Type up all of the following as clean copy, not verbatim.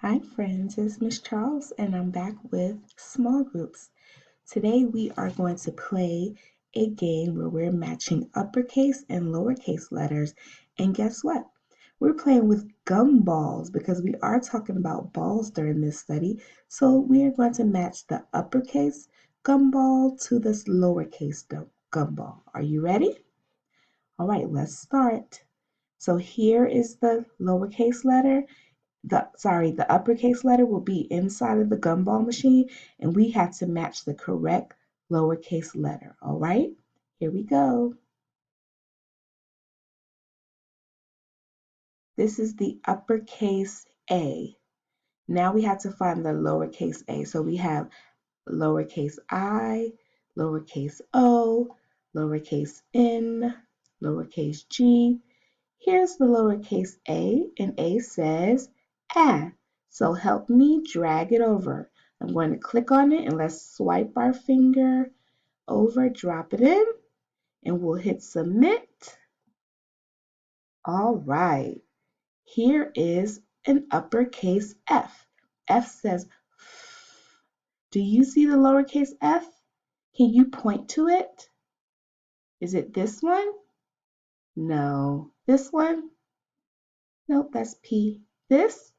Hi friends, it's Miss Charles and I'm back with small groups. Today we are going to play a game where we're matching uppercase and lowercase letters. And guess what? We're playing with gumballs because we are talking about balls during this study. So we are going to match the uppercase gumball to this lowercase gumball. Are you ready? All right, let's start. So here is the lowercase letter the uppercase letter will be inside of the gumball machine, and we have to match the correct lowercase letter. All right, here we go. This is the uppercase A. Now we have to find the lowercase a. So we have lowercase I, lowercase o, lowercase n, lowercase g. Here's the lowercase a, and a says ah. So help me drag it over. I'm going to click on it and let's swipe our finger over, drop it in, and we'll hit submit. All right, here is an uppercase F. F says F. Do you see the lowercase f? Can you point to it? Is it this one? No. This one? Nope, that's P. This?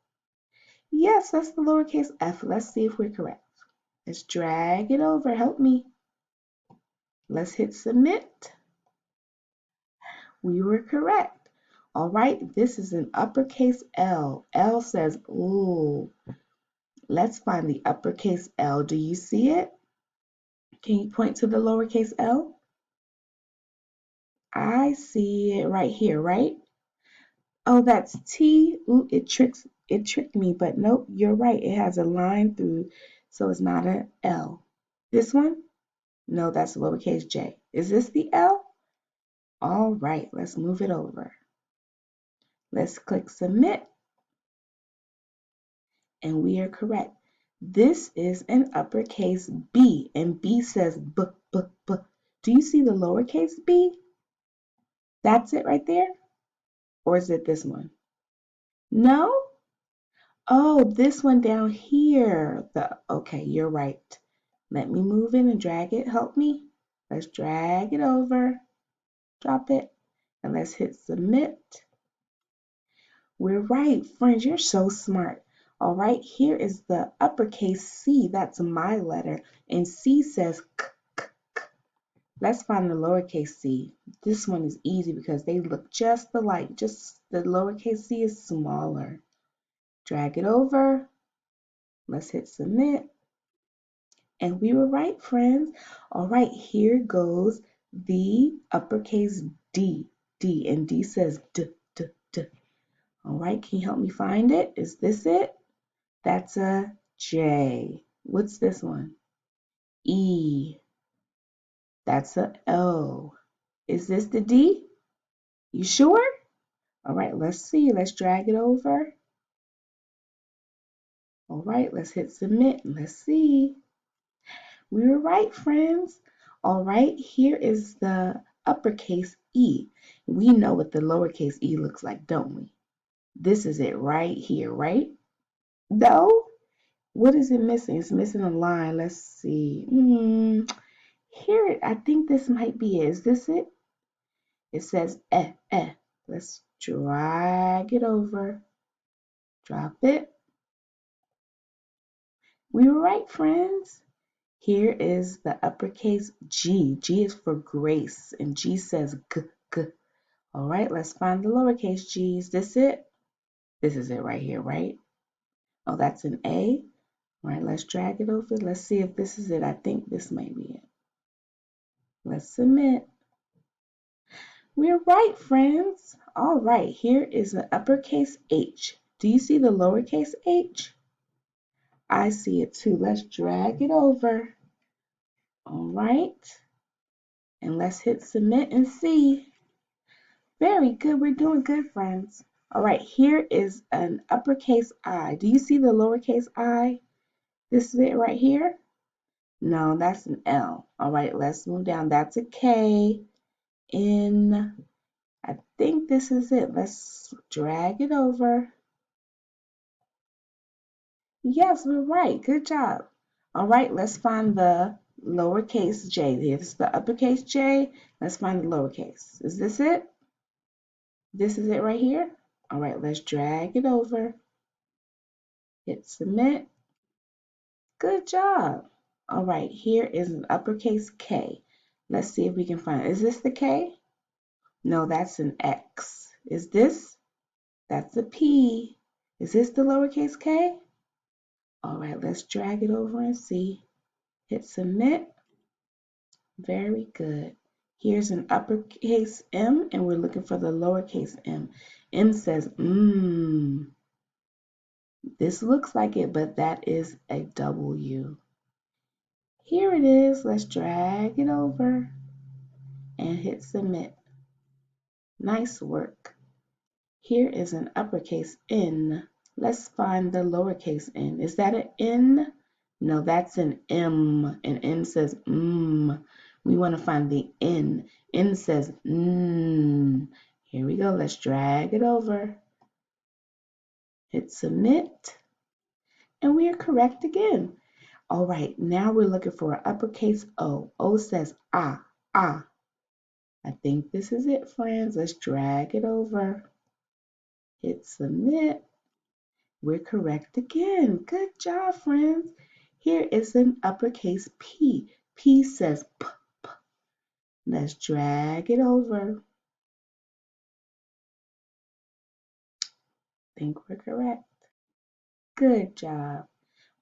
Yes, that's the lowercase f. Let's see if we're correct. Let's drag it over. Help me. Let's hit submit. We were correct. All right, this is an uppercase L. L says, ooh. Let's find the uppercase L. Do you see it? Can you point to the lowercase L? I see it right here, right? Oh, that's T. Ooh, it tricked me, but nope, you're right. It has a line through, so it's not an L. This one? No, that's lowercase j. Is this the L? All right, let's move it over. Let's click submit, and we are correct. This is an uppercase B, and B says b, b, b. Do you see the lowercase b? That's it right there? Or is it this one? No? Oh, this one down here. Okay, you're right. Let me move in and drag it. Help me. Let's drag it over. Drop it. And let's hit submit. We're right, friends. You're so smart. All right, here is the uppercase C. That's my letter. And C says k, k, k. Let's find the lowercase c. This one is easy because they look just alike. Just the lowercase c is smaller. Drag it over. Let's hit submit. And we were right, friends. All right, here goes the uppercase D. D. And D says D, D, D. All right, can you help me find it? Is this it? That's a J. What's this one? E. That's a O. Is this the D? You sure? All right, let's see. Let's drag it over. All right, let's hit submit. Let's see. We were right, friends. All right, here is the uppercase E. We know what the lowercase e looks like, don't we? This is it right here, right? No? What is it missing? It's missing a line. Let's see. Here, I think this might be it. Is this it? It says eh, eh. Let's drag it over. Drop it. We were right, friends. Here is the uppercase G. G is for grace, and G says g, g. All right, let's find the lowercase g. Is this it? This is it right here, right? Oh, that's an A. All right, let's drag it over. Let's see if this is it. I think this might be it. Let's submit. We're right, friends. All right, here is an uppercase H. Do you see the lowercase h? I see it too. Let's drag it over. All right, and let's hit submit and see. Very good. We're doing good, friends. All right, here is an uppercase I. Do you see the lowercase I? This is it right here? No, that's an L. All right, let's move down. That's a K. N. I think this is it. Let's drag it over. Yes, we're right. Good job. All right, let's find the lowercase j. Here's the uppercase J. Let's find the lowercase. Is this it? This is it right here? All right, let's drag it over. Hit submit. Good job. All right, here is an uppercase K. Let's see if we can find it. Is this the K? No, that's an X. Is this? That's a P. Is this the lowercase k? All right, let's drag it over and see. Hit submit. Very good. Here's an uppercase M, and we're looking for the lowercase m. M says mmm. This looks like it, but that is a W. Here it is. Let's drag it over and hit submit. Nice work. Here is an uppercase N. Let's find the lowercase n. Is that an N? No, that's an M. And M says We want to find the N. N says N. Here we go. Let's drag it over. Hit submit. And we are correct again. All right, now we're looking for an uppercase O. O says ah, ah. I think this is it, friends. Let's drag it over. Hit submit. We're correct again. Good job, friends. Here is an uppercase P. P says P, P. Let's drag it over. Think we're correct. Good job.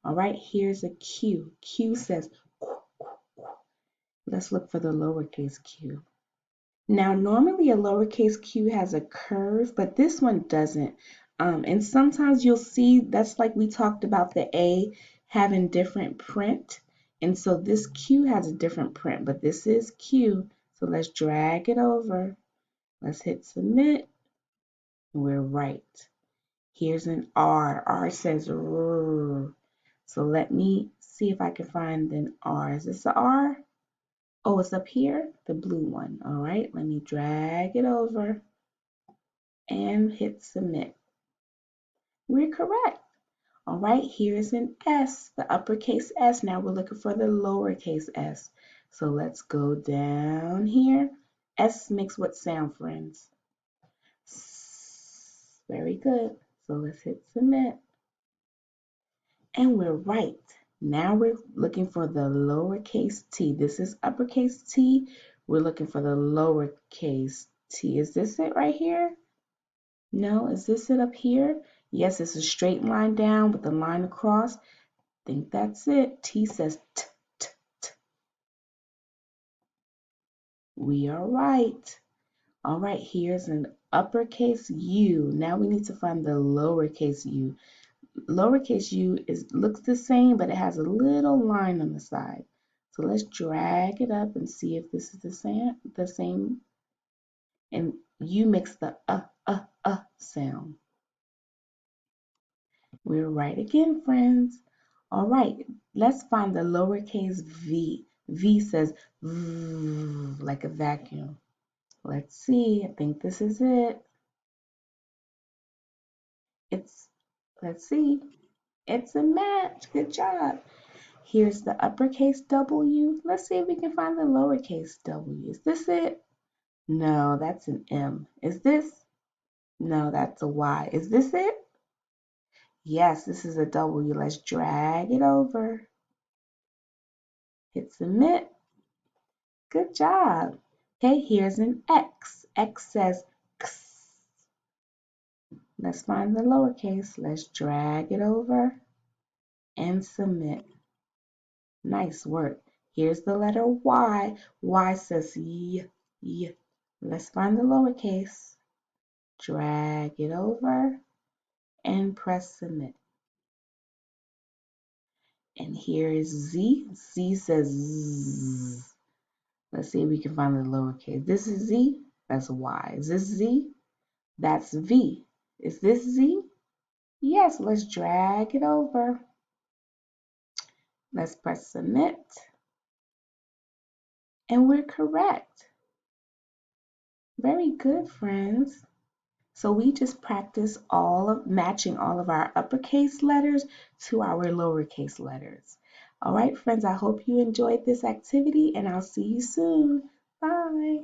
All right, here's a Q. Q says Qu, Qu, Qu. Let's look for the lowercase q. Now, normally a lowercase q has a curve, but this one doesn't. And sometimes you'll see that's like we talked about the A having different print. And so this Q has a different print, but this is Q. So let's drag it over. Let's hit submit. We're right. Here's an R. R says R. So let me see if I can find an R. Is this a R? Oh, it's up here, the blue one. All right, let me drag it over and hit submit. We're correct. All right, here's an S, the uppercase S. Now we're looking for the lowercase s. So let's go down here. S makes what sound, friends? S. Very good. So let's hit submit. And we're right. Now we're looking for the lowercase t. This is uppercase T. We're looking for the lowercase t. Is this it right here? No, is this it up here? Yes, it's a straight line down with a line across. Think that's it. T says t, t, t. We are right. All right, here's an uppercase U. Now we need to find the lowercase u. Lowercase u looks the same, but it has a little line on the side. So let's drag it up and see if this is the same. And U makes the sound. We're right again, friends. All right, let's find the lowercase v. V says v like a vacuum. Let's see. I think this is it. Let's see. It's a match. Good job. Here's the uppercase W. Let's see if we can find the lowercase w. Is this it? No, that's an M. Is this? No, that's a Y. Is this it? Yes, this is a W. Let's drag it over. Hit submit. Good job. Okay, here's an X. X says X. Let's find the lowercase. Let's drag it over and submit. Nice work. Here's the letter Y. Y says Y, Y. Let's find the lowercase. Drag it over and press submit. And here is Z. Z says Z. Let's see if we can find the lowercase. This is Z. That's Y. Is this Z? That's V. Is this Z? Yes, let's drag it over. Let's press submit. And we're correct. Very good, friends. So we just practice matching all of our uppercase letters to our lowercase letters. All right, friends, I hope you enjoyed this activity and I'll see you soon. Bye.